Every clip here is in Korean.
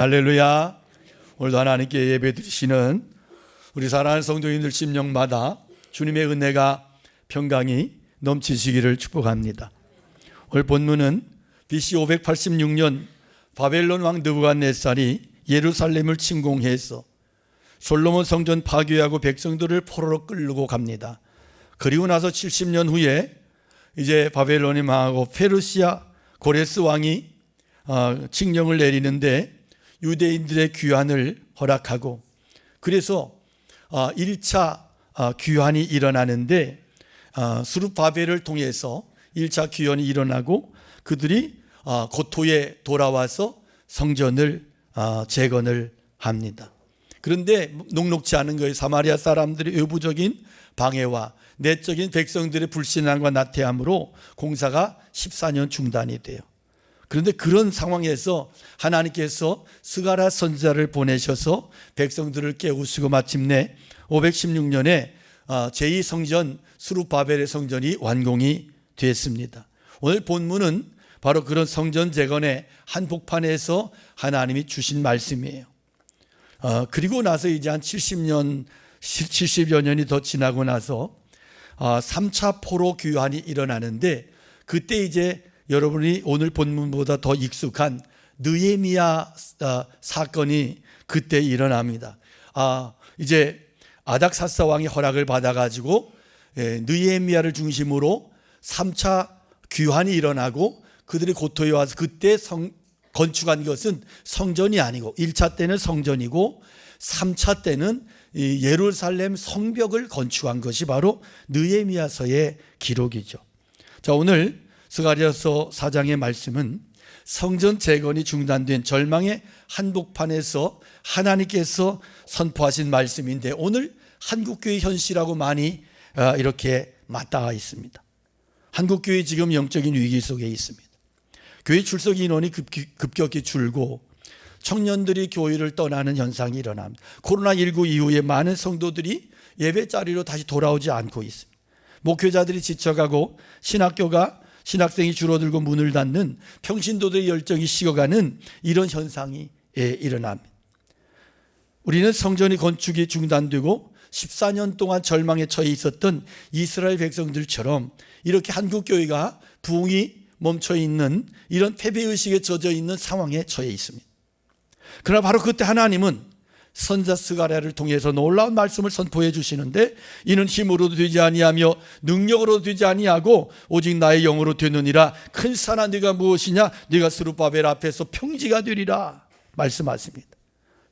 할렐루야. 오늘도 하나님께 예배 드리시는 우리 사랑하는 성도님들 심령마다 주님의 은혜가 평강이 넘치시기를 축복합니다. 오늘 본문은 BC 586년 바벨론 왕 느부갓네살이 예루살렘을 침공해서 솔로몬 성전 파괴하고 백성들을 포로로 끌고 갑니다. 그리고 나서 70년 후에 이제 바벨론이 망하고 페르시아 고레스 왕이 칙령을 내리는데 유대인들의 귀환을 허락하고, 그래서 1차 귀환이 일어나는데 스룹바벨을 통해서 1차 귀환이 일어나고 그들이 고토에 돌아와서 성전을 재건을 합니다. 그런데 녹록지 않은 거예요. 사마리아 사람들의 외부적인 방해와 내적인 백성들의 불신앙과 나태함으로 공사가 14년 중단이 돼요. 그런데 그런 상황에서 하나님께서 스가랴 선지자를 보내셔서 백성들을 깨우시고 마침내 516년에 제2성전 스룹바벨의 성전이 완공이 됐습니다. 오늘 본문은 바로 그런 성전 재건의 한복판에서 하나님이 주신 말씀이에요. 그리고 나서 이제 한 70여 년이 더 지나고 나서 3차 포로 귀환이 일어나는데, 그때 이제 여러분이 오늘 본문보다 더 익숙한 느헤미야 사건이 그때 일어납니다. 이제 아닥사스 왕이 허락을 받아가지고 느헤미야를 중심으로 3차 귀환이 일어나고 그들이 고토에 와서 그때 건축한 것은 성전이 아니고 1차 때는 성전이고 3차 때는 예루살렘 성벽을 건축한 것이 바로 느헤미야서의 기록이죠. 자, 오늘 스가랴서 4장의 말씀은 성전 재건이 중단된 절망의 한복판에서 하나님께서 선포하신 말씀인데, 오늘 한국교회 현실하고 많이 이렇게 맞닿아 있습니다. 한국교회 지금 영적인 위기 속에 있습니다. 교회 출석 인원이 급격히 줄고 청년들이 교회를 떠나는 현상이 일어납니다. 코로나19 이후에 많은 성도들이 예배 자리로 다시 돌아오지 않고 있습니다. 목회자들이 지쳐가고 신학생이 줄어들고 문을 닫는 평신도들의 열정이 식어가는 이런 현상이 일어납니다. 우리는 성전이 건축이 중단되고 14년 동안 절망에 처해 있었던 이스라엘 백성들처럼 이렇게 한국교회가 부흥이 멈춰 있는 이런 패배의식에 젖어 있는 상황에 처해 있습니다. 그러나 바로 그때 하나님은 선지자 스가랴를 통해서 놀라운 말씀을 선포해 주시는데, 이는 힘으로도 되지 아니하며 능력으로도 되지 아니하고 오직 나의 영으로 되느니라. 큰 산아 네가 무엇이냐? 네가 스룹바벨 앞에서 평지가 되리라 말씀하십니다.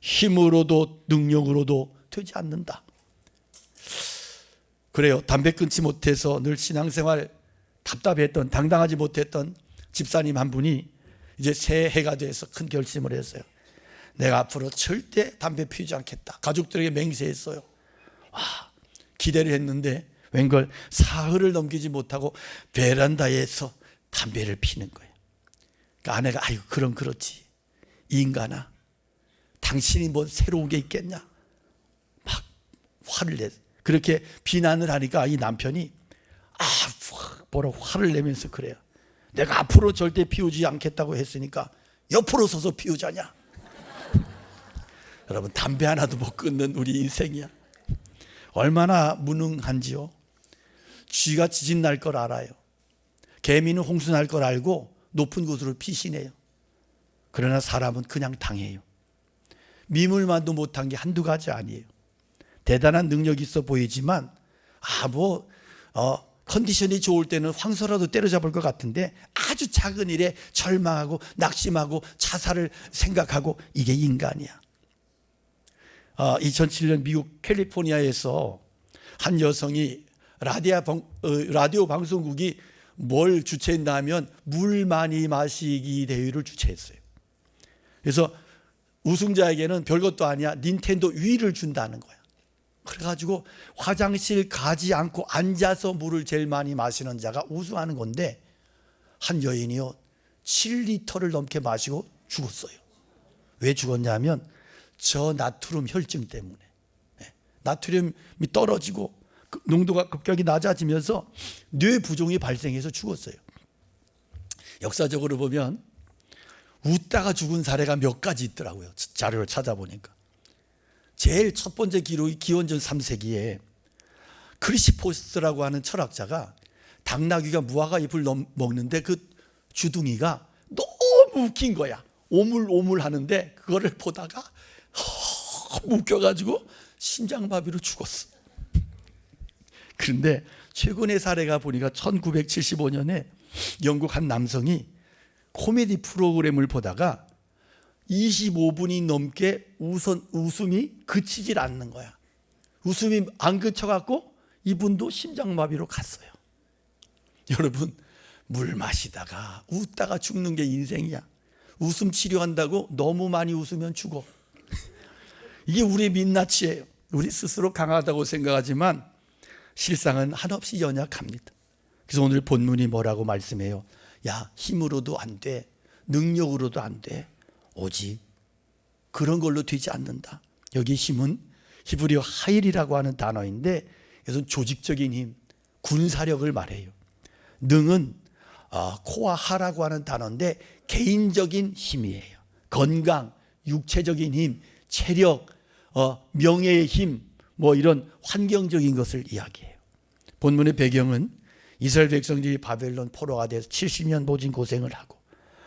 힘으로도 능력으로도 되지 않는다. 그래요. 담배 끊지 못해서 늘 신앙생활 답답했던, 당당하지 못했던 집사님 한 분이 이제 새해가 돼서 큰 결심을 했어요. 내가 앞으로 절대 담배 피우지 않겠다. 가족들에게 맹세했어요. 기대를 했는데 웬걸 사흘을 넘기지 못하고 베란다에서 담배를 피는 거예요. 그러니까 아내가 아이고 그럼 그렇지, 이 인간아 당신이 뭐 새로운 게 있겠냐 막 화를 내. 그렇게 비난을 하니까 이 남편이 뭐라 화를 내면서 그래요. 내가 앞으로 절대 피우지 않겠다고 했으니까 옆으로 서서 피우자냐. 여러분, 담배 하나도 못 끊는 우리 인생이야. 얼마나 무능한지요. 쥐가 지진 날 걸 알아요. 개미는 홍수 날 걸 알고 높은 곳으로 피신해요. 그러나 사람은 그냥 당해요. 미물만도 못한 게 한두 가지 아니에요. 대단한 능력이 있어 보이지만 컨디션이 좋을 때는 황소라도 때려잡을 것 같은데 아주 작은 일에 절망하고 낙심하고 자살을 생각하고, 이게 인간이야. 2007년 미국 캘리포니아에서 한 여성이 라디오 방송국이 뭘 주최했나 하면 물 많이 마시기 대회를 주최했어요. 그래서 우승자에게는 별것도 아니야, 닌텐도 위를 준다는 거야. 그래가지고 화장실 가지 않고 앉아서 물을 제일 많이 마시는 자가 우승하는 건데, 한 여인이요 7리터를 넘게 마시고 죽었어요. 왜 죽었냐면 저나트륨 혈증 때문에. 나트륨이 떨어지고 농도가 급격히 낮아지면서 뇌 부종이 발생해서 죽었어요. 역사적으로 보면 웃다가 죽은 사례가 몇 가지 있더라고요. 자료를 찾아보니까. 제일 첫 번째 기록이 기원전 3세기에 크리시포스라고 하는 철학자가 당나귀가 무화과 잎을 먹는데 그 주둥이가 너무 웃긴 거야. 오물오물 하는데 그거를 보다가 웃겨가지고 심장마비로 죽었어. 그런데 최근의 사례가 보니까 1975년에 영국 한 남성이 코미디 프로그램을 보다가 25분이 넘게 웃음이 그치질 않는 거야. 웃음이 안 그쳐갖고 이분도 심장마비로 갔어요. 여러분, 물 마시다가 웃다가 죽는 게 인생이야. 웃음 치료한다고 너무 많이 웃으면 죽어. 이게 우리의 민낯이에요. 우리 스스로 강하다고 생각하지만 실상은 한없이 연약합니다. 그래서 오늘 본문이 뭐라고 말씀해요? 야, 힘으로도 안 돼, 능력으로도 안 돼, 오직 그런 걸로 되지 않는다. 여기 힘은 히브리어 하일이라고 하는 단어인데 그래서 조직적인 힘, 군사력을 말해요. 능은 코와 하라고 하는 단어인데 개인적인 힘이에요. 건강, 육체적인 힘, 체력, 명예의 힘, 뭐 이런 환경적인 것을 이야기해요. 본문의 배경은 이스라엘 백성들이 바벨론 포로가 돼서 70년 모진 고생을 하고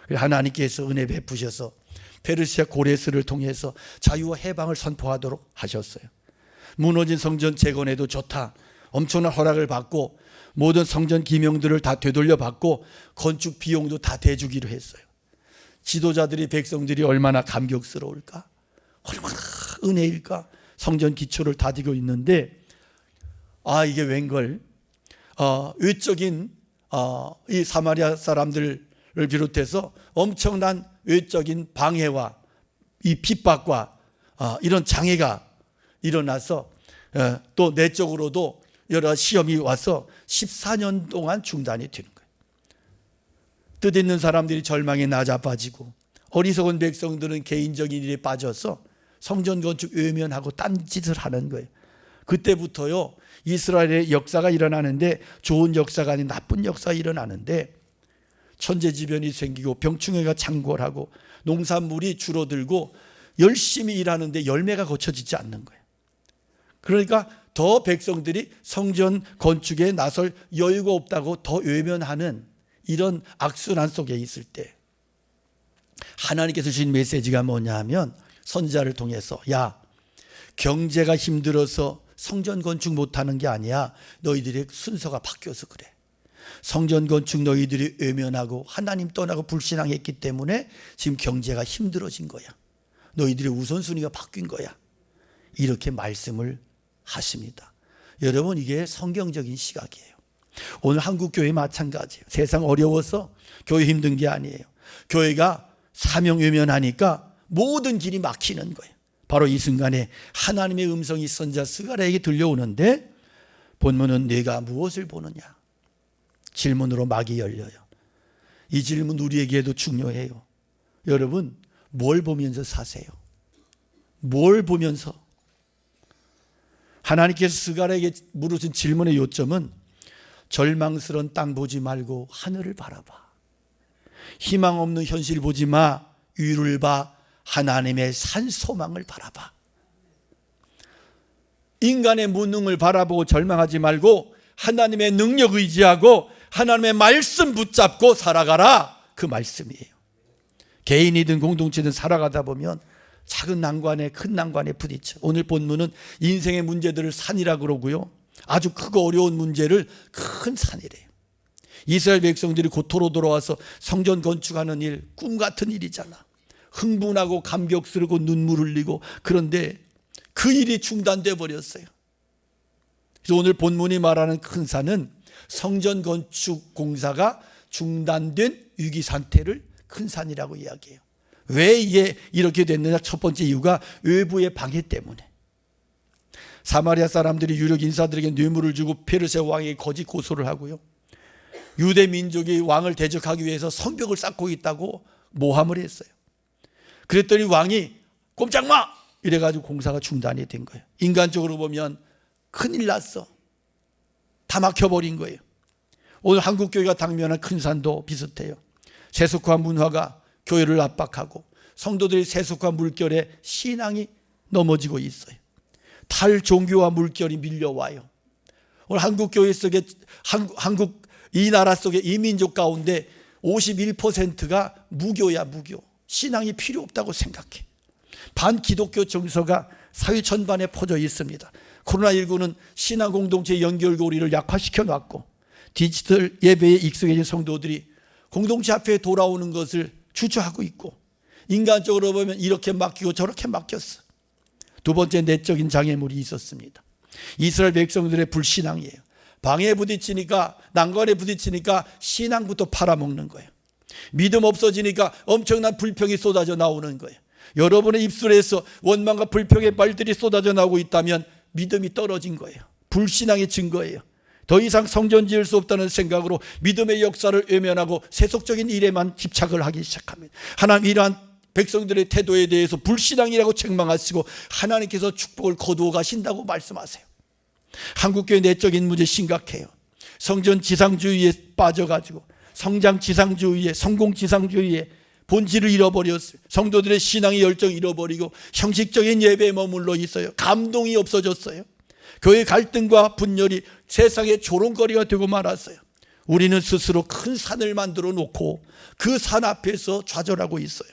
하나님께서 은혜 베푸셔서 페르시아 고레스를 통해서 자유와 해방을 선포하도록 하셨어요. 무너진 성전 재건해도 좋다. 엄청난 허락을 받고 모든 성전 기명들을 다 되돌려 받고 건축 비용도 다 대주기로 했어요. 지도자들이 백성들이 얼마나 감격스러울까? 얼마나 은혜일까? 성전 기초를 다지고 있는데 이게 웬걸 외적인 이 사마리아 사람들을 비롯해서 엄청난 외적인 방해와 이 핍박과 이런 장애가 일어나서 또 내적으로도 여러 시험이 와서 14년 동안 중단이 되는 거예요. 뜻있는 사람들이 절망에 낮아빠지고 어리석은 백성들은 개인적인 일에 빠져서 성전 건축 외면하고 딴짓을 하는 거예요. 그때부터요 이스라엘의 역사가 일어나는데 좋은 역사가 아닌 나쁜 역사가 일어나는데 천재지변이 생기고 병충해가 창궐하고 농산물이 줄어들고 열심히 일하는데 열매가 거쳐지지 않는 거예요. 그러니까 더 백성들이 성전 건축에 나설 여유가 없다고 더 외면하는 이런 악순환 속에 있을 때 하나님께서 주신 메시지가 뭐냐 하면 선지자를 통해서 야, 경제가 힘들어서 성전 건축 못하는 게 아니야. 너희들의 순서가 바뀌어서 그래. 성전 건축 너희들이 외면하고 하나님 떠나고 불신앙했기 때문에 지금 경제가 힘들어진 거야. 너희들의 우선순위가 바뀐 거야. 이렇게 말씀을 하십니다. 여러분, 이게 성경적인 시각이에요. 오늘 한국교회 마찬가지예요. 세상 어려워서 교회 힘든 게 아니에요. 교회가 사명 외면하니까 모든 길이 막히는 거예요. 바로 이 순간에 하나님의 음성이 선지자 스가랴에게 들려오는데 본문은 내가 무엇을 보느냐? 질문으로 막이 열려요. 이 질문 우리에게도 중요해요. 여러분, 뭘 보면서 사세요? 뭘 보면서? 하나님께서 스가랴에게 물으신 질문의 요점은 절망스러운 땅 보지 말고 하늘을 바라봐. 희망 없는 현실 보지 마. 위를 봐. 하나님의 산 소망을 바라봐. 인간의 무능을 바라보고 절망하지 말고 하나님의 능력 의지하고 하나님의 말씀 붙잡고 살아가라. 그 말씀이에요. 개인이든 공동체든 살아가다 보면 작은 난관에 큰 난관에 부딪혀. 오늘 본문은 인생의 문제들을 산이라 그러고요. 아주 크고 어려운 문제를 큰 산이래요. 이스라엘 백성들이 고토로 돌아와서 성전 건축하는 일, 꿈 같은 일이잖아. 흥분하고 감격스럽고 눈물 흘리고 그런데 그 일이 중단돼 버렸어요. 그래서 오늘 본문이 말하는 큰 산은 성전 건축 공사가 중단된 위기 상태를 큰 산이라고 이야기해요. 왜 이게 이렇게 됐느냐? 첫 번째 이유가 외부의 방해 때문에. 사마리아 사람들이 유력 인사들에게 뇌물을 주고 페르시아 왕에게 거짓 고소를 하고요. 유대 민족이 왕을 대적하기 위해서 성벽을 쌓고 있다고 모함을 했어요. 그랬더니 왕이 꼼짝 마! 이래가지고 공사가 중단이 된 거예요. 인간적으로 보면 큰일 났어. 다 막혀버린 거예요. 오늘 한국교회가 당면한 큰 산도 비슷해요. 세속화 문화가 교회를 압박하고 성도들의 세속화 물결에 신앙이 넘어지고 있어요. 탈종교와 물결이 밀려와요. 오늘 한국 교회 속에 한국 이 나라 속에 이 민족 가운데 51%가 무교야. 무교. 신앙이 필요 없다고 생각해. 반기독교 정서가 사회 전반에 퍼져 있습니다. 코로나19는 신앙 공동체 연결고리를 약화시켜 놨고 디지털 예배에 익숙해진 성도들이 공동체 앞에 돌아오는 것을 주저하고 있고 인간적으로 보면 이렇게 맡기고 저렇게 맡겼어. 두 번째 내적인 장애물이 있었습니다. 이스라엘 백성들의 불신앙이에요. 방해에 부딪히니까 난관에 부딪히니까 신앙부터 팔아먹는 거예요. 믿음 없어지니까 엄청난 불평이 쏟아져 나오는 거예요. 여러분의 입술에서 원망과 불평의 말들이 쏟아져 나오고 있다면 믿음이 떨어진 거예요. 불신앙의 증거예요. 더 이상 성전 지을 수 없다는 생각으로 믿음의 역사를 외면하고 세속적인 일에만 집착을 하기 시작합니다. 하나님 이러한 백성들의 태도에 대해서 불신앙이라고 책망하시고 하나님께서 축복을 거두어 가신다고 말씀하세요. 한국교회 내적인 문제 심각해요. 성전 지상주의에 빠져가지고 성장 지상주의에 성공 지상주의에 본질을 잃어버렸어요. 성도들의 신앙의 열정을 잃어버리고 형식적인 예배에 머물러 있어요. 감동이 없어졌어요. 교회 갈등과 분열이 세상의 조롱거리가 되고 말았어요. 우리는 스스로 큰 산을 만들어 놓고 그 산 앞에서 좌절하고 있어요.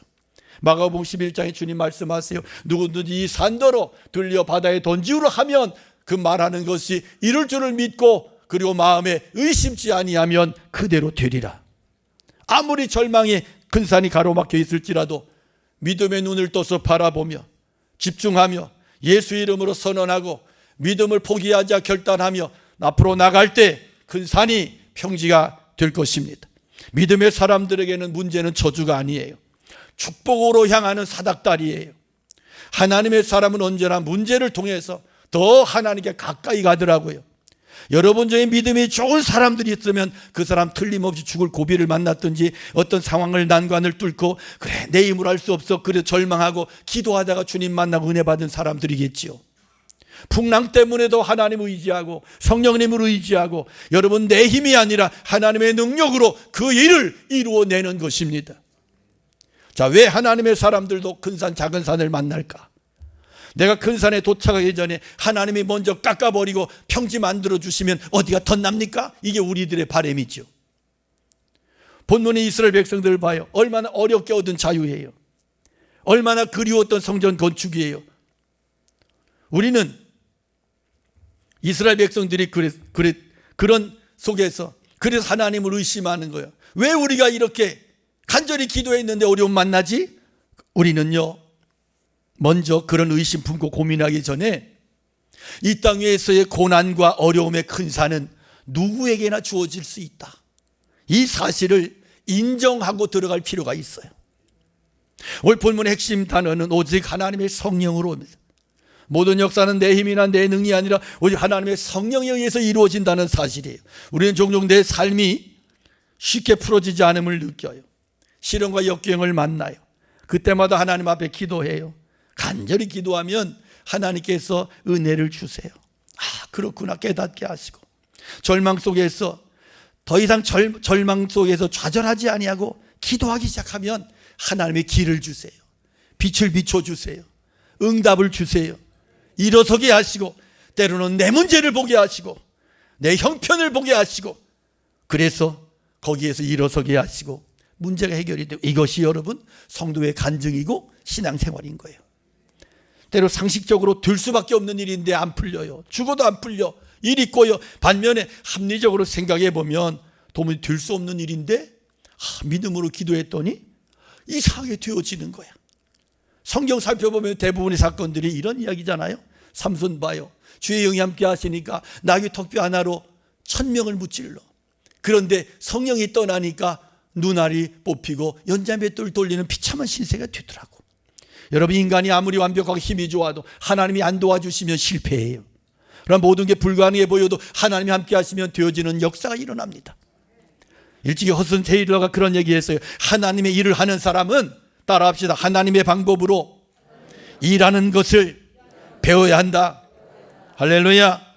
마가복음 11장에 주님 말씀하세요. 누구든지 이 산더러 들려 바다에 던지우라 하면 그 말하는 것이 이룰 줄을 믿고 그리고 마음에 의심치 아니하면 그대로 되리라. 아무리 절망에 큰 산이 가로막혀 있을지라도 믿음의 눈을 떠서 바라보며 집중하며 예수 이름으로 선언하고 믿음을 포기하자 결단하며 앞으로 나갈 때 큰 산이 평지가 될 것입니다. 믿음의 사람들에게는 문제는 저주가 아니에요. 축복으로 향하는 사닥다리예요. 하나님의 사람은 언제나 문제를 통해서 더 하나님께 가까이 가더라고요. 여러분 중에 믿음이 좋은 사람들이 있으면 그 사람 틀림없이 죽을 고비를 만났든지 어떤 상황을 난관을 뚫고 그래 내 힘으로 할 수 없어 그래 절망하고 기도하다가 주님 만나고 은혜 받은 사람들이겠지요. 풍랑 때문에도 하나님 의지하고 성령님을 의지하고 여러분 내 힘이 아니라 하나님의 능력으로 그 일을 이루어내는 것입니다. 자, 왜 하나님의 사람들도 큰 산 작은 산을 만날까? 내가 큰 산에 도착하기 전에 하나님이 먼저 깎아버리고 평지 만들어 주시면 어디가 덧납니까? 이게 우리들의 바람이죠. 본문의 이스라엘 백성들을 봐요. 얼마나 어렵게 얻은 자유예요. 얼마나 그리웠던 성전 건축이에요. 우리는 이스라엘 백성들이 그런 속에서 그래서 하나님을 의심하는 거예요. 왜 우리가 이렇게 간절히 기도했는데 어려움 만나지? 우리는요 먼저 그런 의심 품고 고민하기 전에 이 땅 위에서의 고난과 어려움의 큰 산은 누구에게나 주어질 수 있다. 이 사실을 인정하고 들어갈 필요가 있어요. 오늘 본문의 핵심 단어는 오직 하나님의 성령으로 옵니다. 모든 역사는 내 힘이나 내 능력이 아니라 오직 하나님의 성령에 의해서 이루어진다는 사실이에요. 우리는 종종 내 삶이 쉽게 풀어지지 않음을 느껴요. 시련과 역경을 만나요. 그때마다 하나님 앞에 기도해요. 간절히 기도하면 하나님께서 은혜를 주세요. 아, 그렇구나 깨닫게 하시고 절망 속에서 더 이상 절망 속에서 좌절하지 아니하고 기도하기 시작하면 하나님의 길을 주세요. 빛을 비춰주세요. 응답을 주세요. 일어서게 하시고 때로는 내 문제를 보게 하시고 내 형편을 보게 하시고 그래서 거기에서 일어서게 하시고 문제가 해결이 되고 이것이 여러분 성도의 간증이고 신앙생활인 거예요. 때로 상식적으로 될 수밖에 없는 일인데 안 풀려요. 죽어도 안 풀려. 일이 꼬여. 반면에 합리적으로 생각해 보면 도무지 될 수 없는 일인데 믿음으로 기도했더니 이상하게 되어지는 거야. 성경 살펴보면 대부분의 사건들이 이런 이야기잖아요. 삼손 봐요. 주의 영이 함께 하시니까 나귀 턱뼈 하나로 1000명을 무찔러. 그런데 성령이 떠나니까 눈알이 뽑히고 연자맷돌 돌리는 비참한 신세가 되더라고. 여러분 인간이 아무리 완벽하게 힘이 좋아도 하나님이 안 도와주시면 실패해요. 그럼 모든 게 불가능해 보여도 하나님이 함께 하시면 되어지는 역사가 일어납니다. 일찍이 허슨 테일러가 그런 얘기했어요. 하나님의 일을 하는 사람은 따라합시다. 하나님의 방법으로 일하는 것을 배워야 한다. 할렐루야.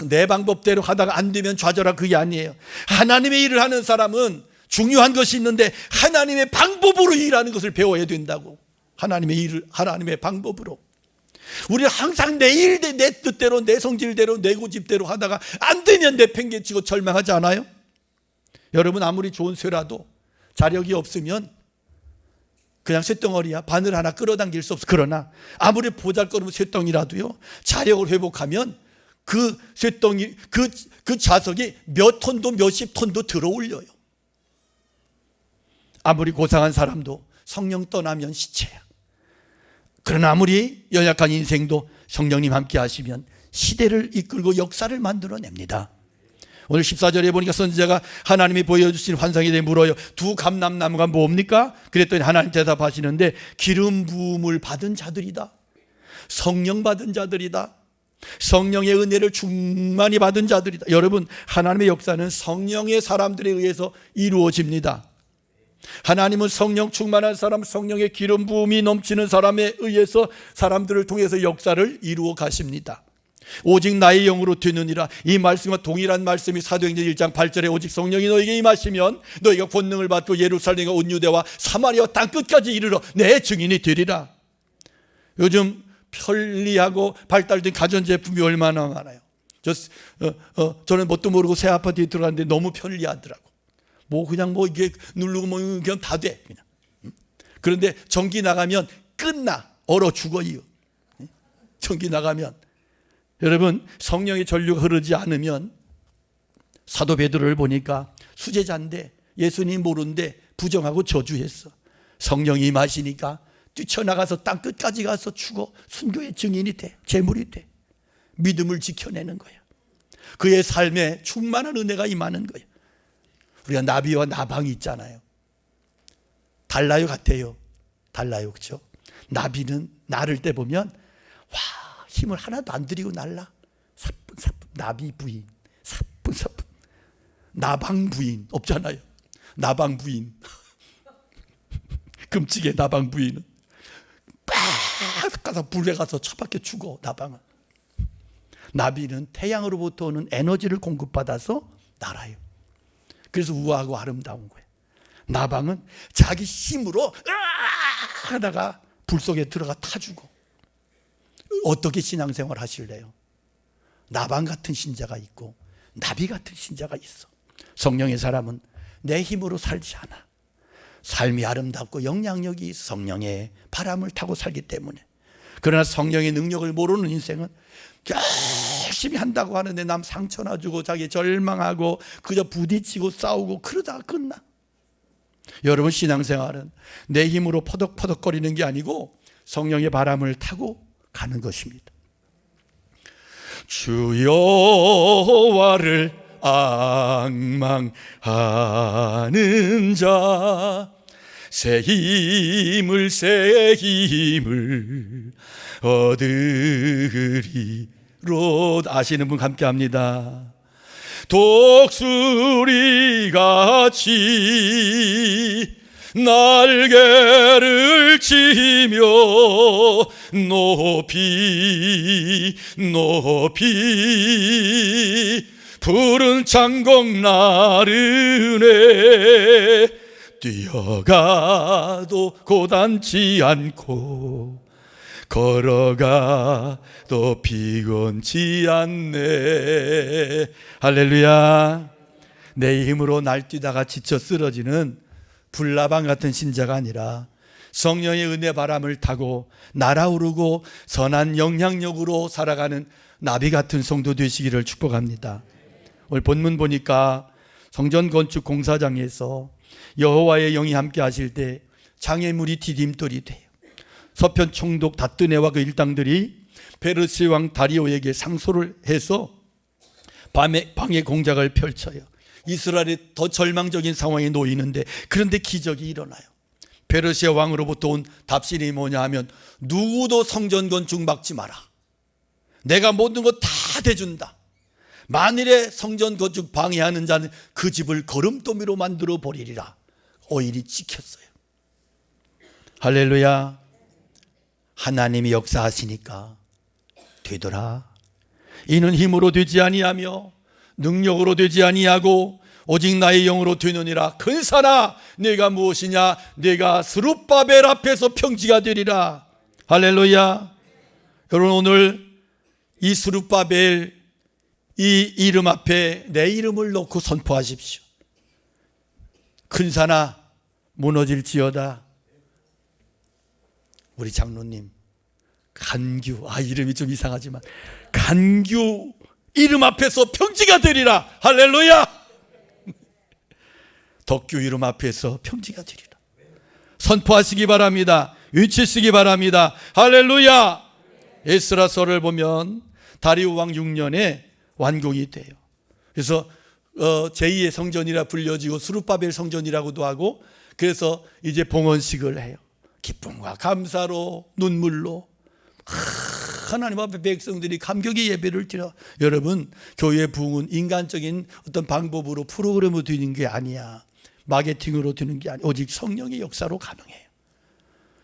내 방법대로 하다가 안 되면 좌절하고 그게 아니에요. 하나님의 일을 하는 사람은 중요한 것이 있는데 하나님의 방법으로 일하는 것을 배워야 된다고. 하나님의 일을 하나님의 방법으로. 우리는 항상 내 일, 내 뜻대로, 내 성질대로, 내 고집대로 하다가 안 되면 내팽개치고 절망하지 않아요? 여러분, 아무리 좋은 쇠라도 자력이 없으면 그냥 쇳덩어리야. 바늘 하나 끌어당길 수 없어. 그러나 아무리 보잘것없는 쇳덩이라도요, 자력을 회복하면 그 쇳덩이, 그 자석이 몇 톤도 몇십 톤도 들어올려요. 아무리 고상한 사람도 성령 떠나면 시체야. 그러나 아무리 연약한 인생도 성령님 함께 하시면 시대를 이끌고 역사를 만들어냅니다. 오늘 14절에 보니까 선지자가 하나님이 보여주신 환상에 대해 물어요. 두 감람나무가 뭡니까? 그랬더니 하나님 대답하시는데 기름 부음을 받은 자들이다. 성령 받은 자들이다. 성령의 은혜를 충만히 받은 자들이다. 여러분, 하나님의 역사는 성령의 사람들에 의해서 이루어집니다. 하나님은 성령 충만한 사람, 성령의 기름 부음이 넘치는 사람에 의해서 사람들을 통해서 역사를 이루어 가십니다. 오직 나의 영으로 되느니라. 이 말씀과 동일한 말씀이 사도행전 1장 8절에 오직 성령이 너에게 임하시면 너희가 권능을 받고 예루살렘과 온 유대와 사마리아 땅끝까지 이르러 내 증인이 되리라. 요즘 편리하고 발달된 가전제품이 얼마나 많아요. 저는 뭣도 모르고 새 아파트에 들어갔는데 너무 편리하더라고. 그냥 이게 누르고 그냥 다 돼. 그냥. 그런데 전기 나가면 끝나. 얼어 죽어요. 전기 나가면. 여러분, 성령의 전류가 흐르지 않으면 사도 베드로를 보니까 수제자인데 예수님 모르는데 부정하고 저주했어. 성령이 임하시니까 뛰쳐나가서 땅 끝까지 가서 죽어 순교의 증인이 돼. 제물이 돼. 믿음을 지켜내는 거야. 그의 삶에 충만한 은혜가 임하는 거야. 우리가 나비와 나방이 있잖아요. 달라요, 같아요? 달라요, 그렇죠? 나비는 나를 때 보면 힘을 하나도 안 들이고 날라. 사뿐사뿐. 나비 부인, 사뿐사뿐. 나방 부인 없잖아요. 나방 부인. 끔찍해. 나방 부인은 빡 가서 불에 가서 처박혀 죽어. 나방은. 나비는 태양으로부터 오는 에너지를 공급받아서 날아요. 그래서 우아하고 아름다운 거예요. 나방은 자기 힘으로 하다가 불 속에 들어가 타 죽어. 어떻게 신앙생활 하실래요? 나방 같은 신자가 있고 나비 같은 신자가 있어. 성령의 사람은 내 힘으로 살지 않아. 삶이 아름답고 영향력이 성령의 바람을 타고 살기 때문에. 그러나 성령의 능력을 모르는 인생은 열심히 한다고 하는데 남 상처나 주고 자기 절망하고 그저 부딪히고 싸우고 그러다가 끝나. 여러분, 신앙생활은 내 힘으로 퍼덕퍼덕거리는 게 아니고 성령의 바람을 타고 가는 것입니다. 주 여호와를 앙망하는 자 새 힘을 얻으리로. 아시는 분 함께 합니다. 독수리같이 날개를 치며 높이 푸른 창곡 나르네. 뛰어가도 고단치 않고 걸어가도 피곤치 않네. 할렐루야. 내 힘으로 날뛰다가 지쳐 쓰러지는 불나방 같은 신자가 아니라 성령의 은혜 바람을 타고 날아오르고 선한 영향력으로 살아가는 나비 같은 성도 되시기를 축복합니다. 오늘 본문 보니까 성전 건축 공사장에서 여호와의 영이 함께 하실 때 장애물이 디딤돌이 돼요. 서편 총독 다뜨네와 그 일당들이 페르시 왕 다리오에게 상소를 해서 방해 공작을 펼쳐요. 이스라엘이 더 절망적인 상황에 놓이는데, 그런데 기적이 일어나요. 페르시아 왕으로부터 온 답신이 뭐냐 하면, 누구도 성전 건축 막지 마라. 내가 모든 것 다 대준다. 만일에 성전 건축 방해하는 자는 그 집을 거름더미로 만들어 버리리라. 오일이 찍혔어요. 할렐루야. 하나님이 역사하시니까 되더라. 이는 힘으로 되지 아니하며 능력으로 되지 아니하고 오직 나의 영으로 되느니라. 큰 산아 내가 무엇이냐? 내가 스룹바벨 앞에서 평지가 되리라. 할렐루야. 여러분, 오늘 이 스룹바벨 이 이름 앞에 내 이름을 놓고 선포하십시오. 큰 산아 무너질지어다. 우리 장로님 간규, 이름이 좀 이상하지만 간규 이름 앞에서 평지가 되리라. 할렐루야. 덕규 이름 앞에서 평지가 되리라. 선포하시기 바랍니다. 외치시기 바랍니다. 할렐루야. 에스라서를 보면 다리우 왕 6년에 완공이 돼요. 그래서 제2의 성전이라 불려지고 스룹바벨 성전이라고도 하고, 그래서 이제 봉헌식을 해요. 기쁨과 감사로, 눈물로 하나님 앞에 백성들이 감격의 예배를 드려. 여러분, 교회 부흥은 인간적인 어떤 방법으로 프로그램으로 되는 게 아니야. 마케팅으로 되는 게 아니야. 오직 성령의 역사로 가능해요.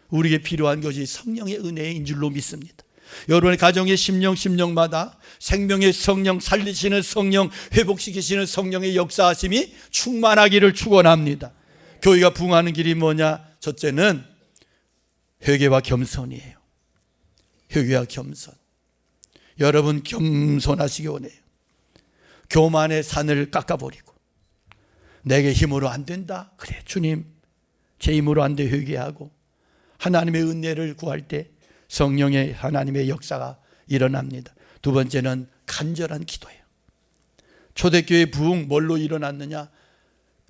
우리에게 필요한 것이 성령의 은혜인 줄로 믿습니다. 여러분의 가정의 심령마다 생명의 성령, 살리시는 성령, 회복시키시는 성령의 역사하심이 충만하기를 축원합니다. 교회가 부흥하는 길이 뭐냐? 첫째는 회개와 겸손이에요. 회개와 겸손. 여러분 겸손하시기 원해요. 교만의 산을 깎아버리고, 내게 힘으로 안 된다. 그래 주님, 제 힘으로 안 돼. 회개하고 하나님의 은혜를 구할 때 성령의 하나님의 역사가 일어납니다. 두 번째는 간절한 기도예요. 초대교회 부흥 뭘로 일어났느냐?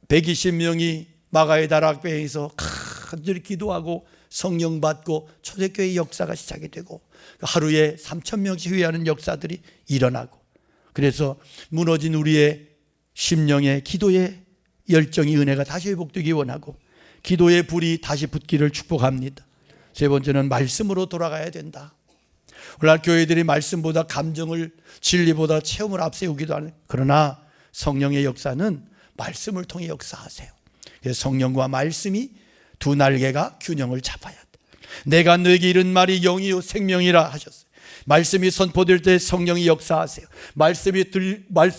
120명이 마가의 다락방에서 간절히 기도하고 성령 받고 초대교회의 역사가 시작이 되고, 하루에 3,000명씩 회개하는 역사들이 일어나고, 그래서 무너진 우리의 심령의 기도의 열정이, 은혜가 다시 회복되기 원하고 기도의 불이 다시 붙기를 축복합니다. 세 번째는 말씀으로 돌아가야 된다. 오늘날 교회들이 말씀보다 감정을, 진리보다 체험을 앞세우기도 하는, 그러나 성령의 역사는 말씀을 통해 역사하세요. 그래서 성령과 말씀이 두 날개가 균형을 잡아야 돼. 내가 너에게 이른 말이 영이요 생명이라 하셨어요. 말씀이 선포될 때 성령이 역사하세요. 말씀이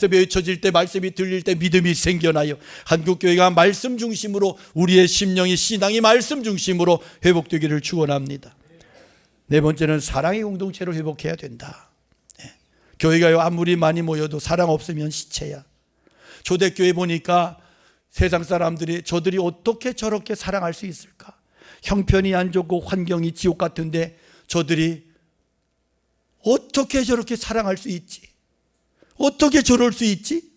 외쳐질 때, 말씀이 들릴 때 믿음이 생겨나요. 한국교회가 말씀 중심으로, 우리의 심령이, 신앙이 말씀 중심으로 회복되기를 축원합니다. 네 번째는 사랑의 공동체로 회복해야 된다. 교회가 아무리 많이 모여도 사랑 없으면 시체야. 초대교회 보니까 세상 사람들이 저들이 어떻게 저렇게 사랑할 수 있을까? 형편이 안 좋고 환경이 지옥 같은데 저들이 어떻게 저렇게 사랑할 수 있지? 어떻게 저럴 수 있지?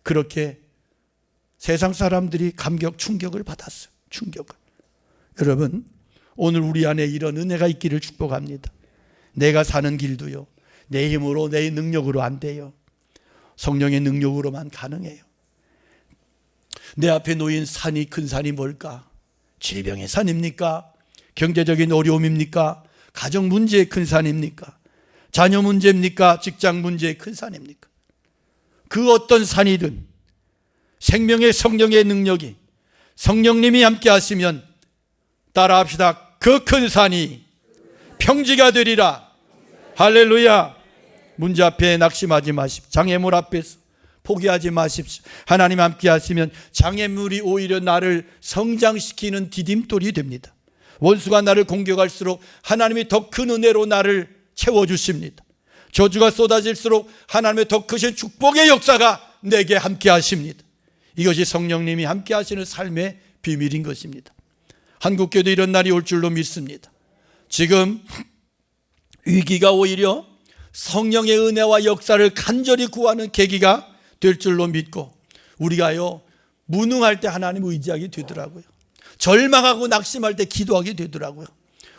그렇게 세상 사람들이 감격, 충격을 받았어요. 충격을. 여러분, 오늘 우리 안에 이런 은혜가 있기를 축복합니다. 내가 사는 길도요, 내 힘으로, 내 능력으로 안 돼요. 성령의 능력으로만 가능해요. 내 앞에 놓인 산이, 큰 산이 뭘까? 질병의 산입니까? 경제적인 어려움입니까? 가정 문제의 큰 산입니까? 자녀 문제입니까? 직장 문제의 큰 산입니까? 그 어떤 산이든 생명의 성령의 능력이, 성령님이 함께 하시면 따라합시다. 그 큰 산이 평지가 되리라. 할렐루야. 문제 앞에 낙심하지 마십시오. 장애물 앞에서 포기하지 마십시오. 하나님 함께 하시면 장애물이 오히려 나를 성장시키는 디딤돌이 됩니다. 원수가 나를 공격할수록 하나님이 더 큰 은혜로 나를 채워주십니다. 저주가 쏟아질수록 하나님의 더 크신 축복의 역사가 내게 함께 하십니다. 이것이 성령님이 함께 하시는 삶의 비밀인 것입니다. 한국교회도 이런 날이 올 줄로 믿습니다. 지금 위기가 오히려 성령의 은혜와 역사를 간절히 구하는 계기가 될 줄로 믿고, 우리가요 무능할 때 하나님 의지하게 되더라고요. 절망하고 낙심할 때 기도하게 되더라고요.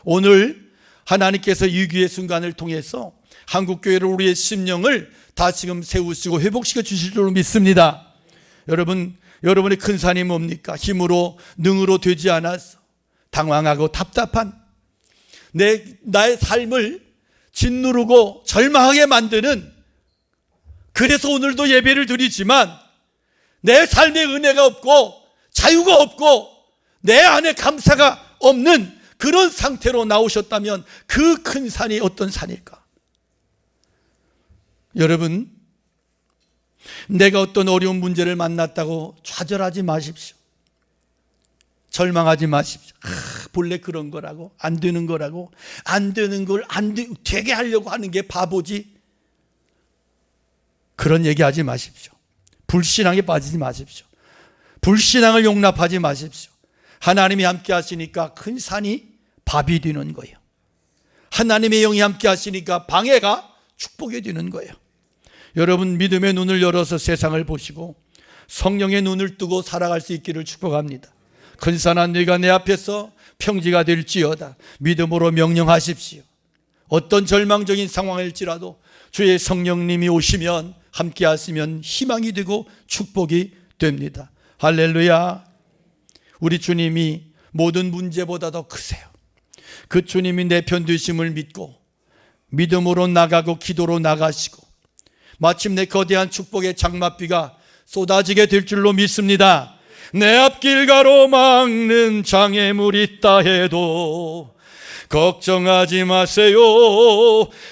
오늘 하나님께서 위기의 순간을 통해서 한국교회를, 우리의 심령을 다시금 세우시고 회복시켜 주실 줄로 믿습니다. 여러분의 큰 산이 뭡니까? 힘으로, 능으로 되지 않아서 당황하고 답답한 나의 삶을 짓누르고 절망하게 만드는, 그래서 오늘도 예배를 드리지만 내 삶에 은혜가 없고 자유가 없고 내 안에 감사가 없는 그런 상태로 나오셨다면 그 큰 산이 어떤 산일까? 여러분, 내가 어떤 어려운 문제를 만났다고 좌절하지 마십시오. 절망하지 마십시오. 본래 그런 거라고, 안 되는 거라고, 안 되는 걸 되게 하려고 하는 게 바보지. 그런 얘기하지 마십시오. 불신앙에 빠지지 마십시오. 불신앙을 용납하지 마십시오. 하나님이 함께 하시니까 큰 산이 밥이 되는 거예요. 하나님의 영이 함께 하시니까 방해가 축복이 되는 거예요. 여러분, 믿음의 눈을 열어서 세상을 보시고 성령의 눈을 뜨고 살아갈 수 있기를 축복합니다. 큰 산아 네가 내 앞에서 평지가 될지어다. 믿음으로 명령하십시오. 어떤 절망적인 상황일지라도 주의 성령님이 오시면, 함께 하시면 희망이 되고 축복이 됩니다. 할렐루야. 우리 주님이 모든 문제보다 더 크세요. 그 주님이 내 편 되심을 믿고 믿음으로 나가고 기도로 나가시고 마침내 거대한 축복의 장맛비가 쏟아지게 될 줄로 믿습니다. 내 앞길 가로막는 장애물이 있다 해도 걱정하지 마세요.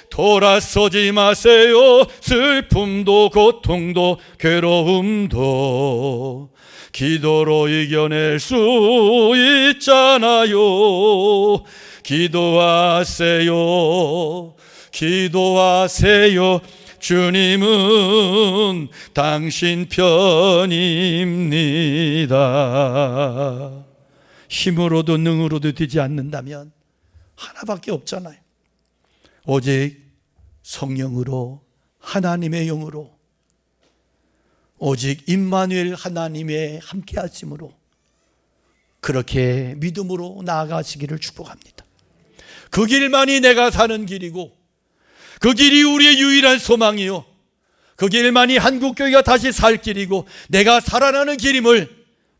돌아서지 마세요. 슬픔도 고통도 괴로움도 기도로 이겨낼 수 있잖아요. 기도하세요. 기도하세요. 주님은 당신 편입니다. 힘으로도 능으로도 되지 않는다면 하나밖에 없잖아요. 오직 성령으로, 하나님의 영으로, 오직 임마누엘 하나님의 함께 하심으로 그렇게 믿음으로 나아가시기를 축복합니다. 그 길만이 내가 사는 길이고 그 길이 우리의 유일한 소망이요, 그 길만이 한국교회가 다시 살 길이고 내가 살아나는 길임을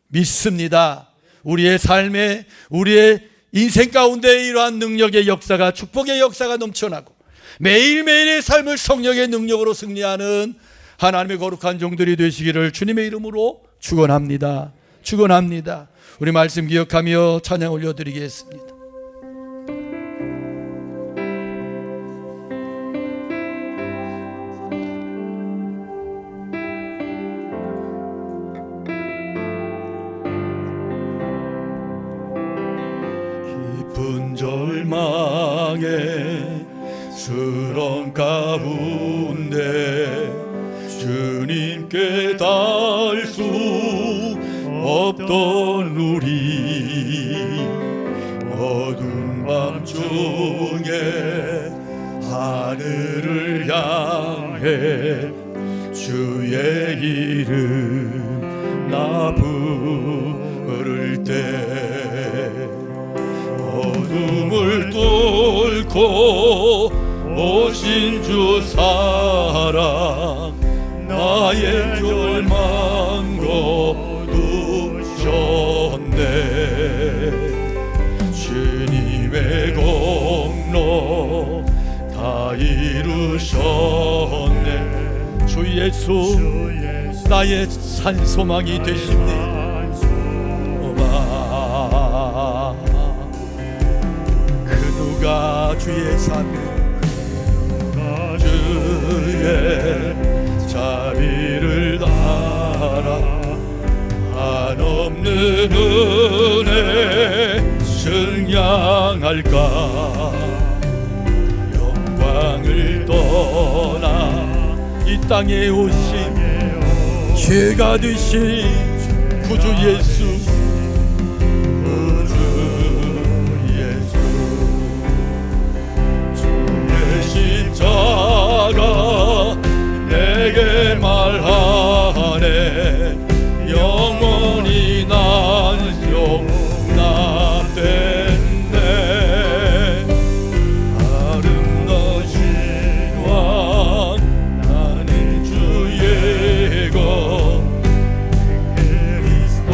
믿습니다. 우리의 삶에, 우리의 인생 가운데 이러한 능력의 역사가, 축복의 역사가 넘쳐나고 매일매일의 삶을 성령의 능력으로 승리하는 하나님의 거룩한 종들이 되시기를 주님의 이름으로 축원합니다. 축원합니다. 우리 말씀 기억하며 찬양 올려드리겠습니다. 깊은 절망에 수렁 가운데 주님께 닿을 수 없던 우리, 어두운 밤중에 하늘을 향해 주의 이름 나 부를 때 어둠을 뚫고 오신 주 사랑, 나의 절망 거두셨네. 주님의 공로 다 이루셨네. 주 예수 나의 산소망이 되십니다. 그 누가 주의 자비를 따라 한없는 은혜 증량할까. 영광을 떠나 이 땅에 오신 죄가 되신 구주 예수, 구주 예수, 주의 십자가 내게 말하네. 영원히 난 용납됐네. 아름다우신 왕 나는 주의 것 그리스도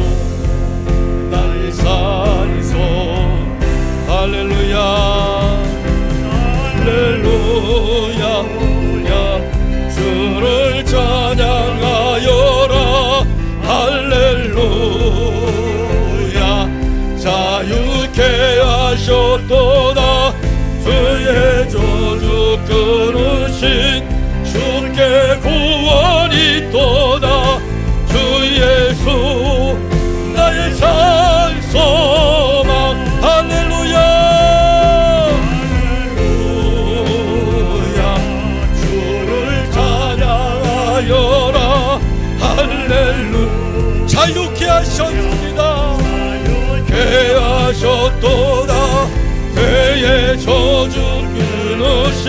나를 산소. 할렐루야 할렐루야 주를 찬양하여라. 할렐루야 자유케 하셨도다. 주의 저주 끊으신 주께 구원이 또 산 소망. 할렐루야 할렐루야 주를 찬양하여라. 할렐루야 자유케 하셨습니다. 자유케 하셨도다. 죄의 저주 끊으신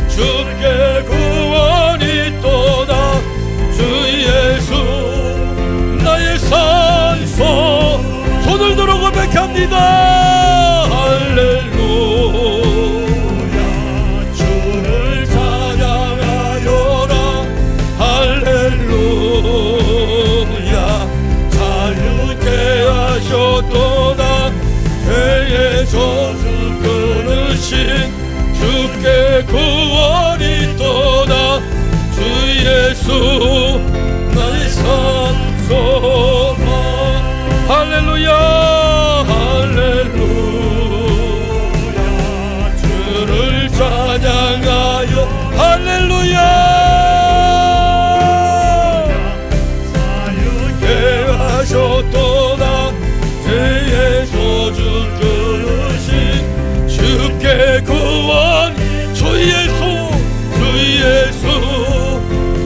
주께 구원이 있도다. 주 예수 나의 산소. 손을 들어 고백합니다. 할렐루야 주를 찬양하여라. 할렐루야 자유케 하셨도다. 죄의 저주 끊으신 주께 구원이 있도다. 주 예수 나의 산소망. 할렐루야 할렐루야 주를 찬양하여. 할렐루야 자유케 하셨도다. 죄의 저주 끊으신 주께 구원. 주 예수 주 예수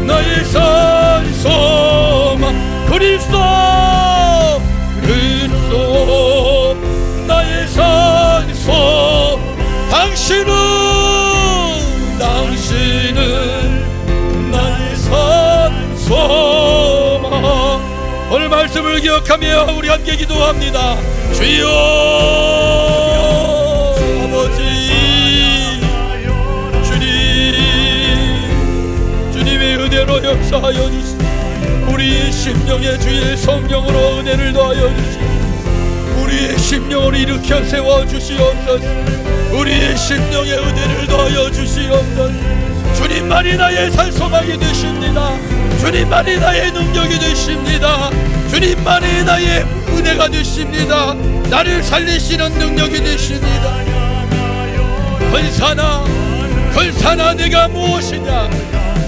나의 산소망. 그리스도 그리스도 나의 산소. 당신은 나의 산소망. 오늘 말씀을 기억하며 우리 함께 기도합니다. 주여 아버지 주님의 은혜로 역사하여 주시고 우리의 심령에 주의 성령으로 은혜를 더하여 주시고 우리의 심령을 일으켜 세워주시옵소서. 우리의 심령에 은혜를 더하여 주시옵소서. 주님만이 나의 산소망이 되십니다. 주님만이 나의 능력이 되십니다. 주님만이 나의 은혜가 되십니다. 나를 살리시는 능력이 되십니다. 근사나 내가 무엇이냐.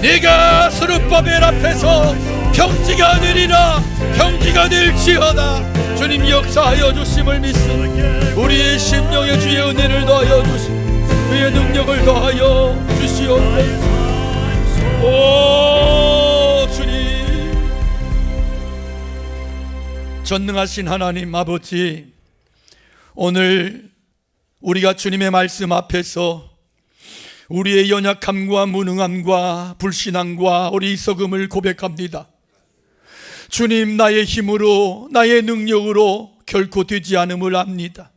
내가 스룹바벨 앞에서 평지가 되리라. 평지가 될지어다. 주님 역사하여 주심을 믿습니다. 우리의 심령에 주의 은혜를 더하여 주시고 그의 능력을 더하여 주시옵소서. 오 주님 전능하신 하나님 아버지, 오늘 우리가 주님의 말씀 앞에서 우리의 연약함과 무능함과 불신앙과 어리석음을 고백합니다. 주님, 나의 힘으로 나의 능력으로 결코 되지 않음을 압니다.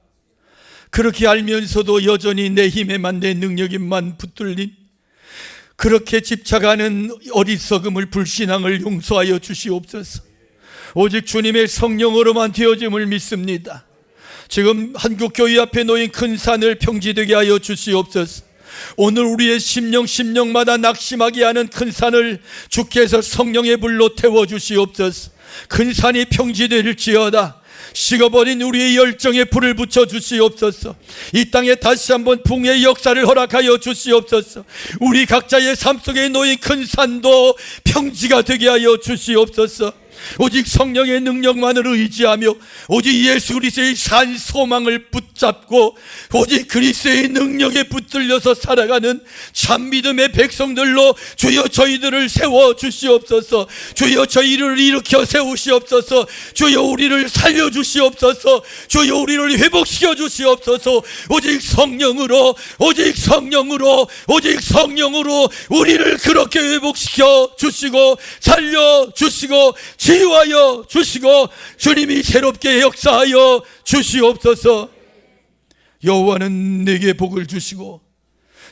그렇게 알면서도 여전히 내 힘에만 내 능력에만 붙들린 그렇게 집착하는 어리석음을 불신앙을 용서하여 주시옵소서. 오직 주님의 성령으로만 되어짐을 믿습니다. 지금 한국교회 앞에 놓인 큰 산을 평지되게 하여 주시옵소서. 오늘 우리의 심령마다 낙심하게 하는 큰 산을 주께서 성령의 불로 태워주시옵소서. 큰 산이 평지될지어다. 식어버린 우리의 열정에 불을 붙여 주시옵소서. 이 땅에 다시 한번 붕의 역사를 허락하여 주시옵소서. 우리 각자의 삶 속에 놓인 큰 산도 평지가 되게 하여 주시옵소서. 오직 성령의 능력만을 의지하며 오직 예수 그리스도의 산 소망을 붙잡고 오직 그리스도의 능력에 붙들려서 살아가는 참 믿음의 백성들로 주여 저희들을 세워 주시옵소서. 주여 저희를 일으켜 세우시옵소서. 주여 우리를 살려 주시옵소서. 주여 우리를 회복시켜 주시옵소서. 오직 성령으로 우리를 그렇게 회복시켜 주시고 살려 주시고 치유하여 주시고 주님이 새롭게 역사하여 주시옵소서. 여호와는 내게 복을 주시고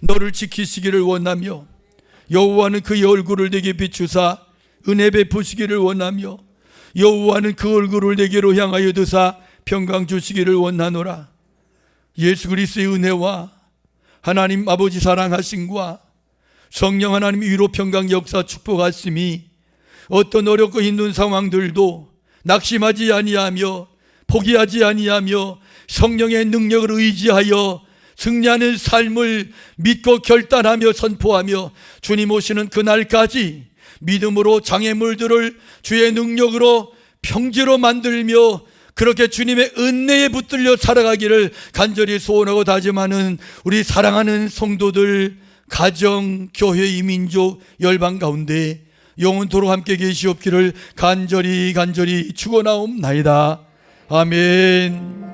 너를 지키시기를 원하며 여호와는 그의 얼굴을 내게 비추사 은혜 베푸시기를 원하며 여호와는 그 얼굴을 내게로 향하여 드사 평강 주시기를 원하노라. 예수 그리스도의 은혜와 하나님 아버지 사랑하심과 성령 하나님 위로 평강 역사 축복하심이 어떤 어렵고 힘든 상황들도 낙심하지 아니하며 포기하지 아니하며 성령의 능력을 의지하여 승리하는 삶을 믿고 결단하며 선포하며 주님 오시는 그날까지 믿음으로 장애물들을 주의 능력으로 평지로 만들며 그렇게 주님의 은혜에 붙들려 살아가기를 간절히 소원하고 다짐하는 우리 사랑하는 성도들, 가정, 교회, 이민족, 열방 가운데 영원토록 함께 계시옵기를 간절히 축원하옵나이다. 아멘.